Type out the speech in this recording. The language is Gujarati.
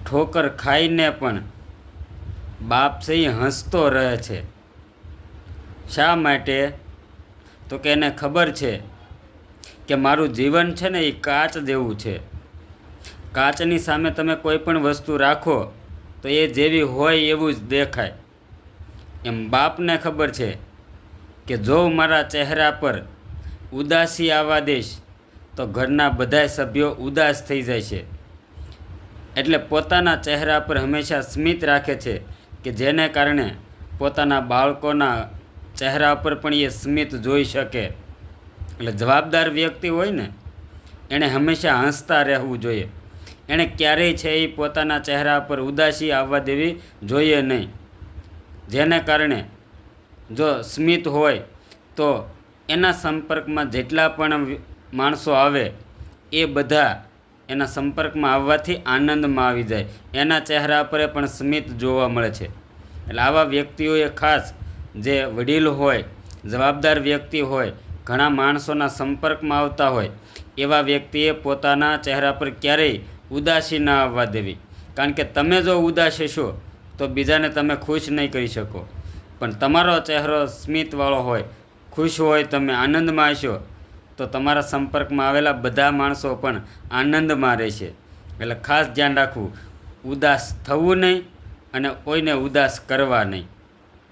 ઠોકર ખાઈને પણ બાપ છે એ હસતો રહે છે. શા માટે? તો કે એને ખબર છે કે મારું જીવન છે ને એ કાચ જેવું છે. કાચની સામે તમે કોઈ પણ વસ્તુ રાખો તો એ જેવી હોય એવું જ દેખાય. એમ બાપને ખબર છે કે જો મારા ચહેરા પર ઉદાસી આવવા દઈશ તો ઘરના બધાય સભ્યો ઉદાસ થઈ જાય છે. એટલે પોતાના ચહેરા પર હંમેશા સ્મિત રાખે છે કે જેને કારણે પોતાના બાળકોના ચહેરા પર પણ એ સ્મિત જોઈ શકે. એટલે જવાબદાર વ્યક્તિ હોય ને એણે હંમેશા હસતા રહેવું જોઈએ. એણે ક્યારેય છે એ પોતાના ચહેરા પર ઉદાસી આવવા દેવી જોઈએ નહીં. જેને કારણે જો સ્મિત હોય તો એના સંપર્કમાં જેટલા પણ માણસો આવે એ બધા એના સંપર્કમાં આવવાથી આનંદમાં આવી જાય. એના ચહેરા પર પણ સ્મિત જોવા મળે છે. એટલે આવા વ્યક્તિઓએ ખાસ જે વડીલ હોય, જવાબદાર વ્યક્તિ હોય, ઘણા માણસોના સંપર્કમાં આવતા હોય એવા વ્યક્તિએ પોતાના ચહેરા પર ક્યારેય ઉદાસી ના આવવા દેવી. કારણ કે તમે જો ઉદાસ હશો તો બીજાને તમે ખુશ નહીં કરી શકો. પણ તમારો ચહેરો સ્મિતવાળો હોય, ખુશ હોય, તમે આનંદમાં હશો તો તમારા સંપર્કમાં આવેલા બધા માણસો પણ આનંદમાં રહેશે. એટલે ખાસ ધ્યાન રાખવું, ઉદાસ થવું નહીં અને કોઈને ઉદાસ કરવા નહીં.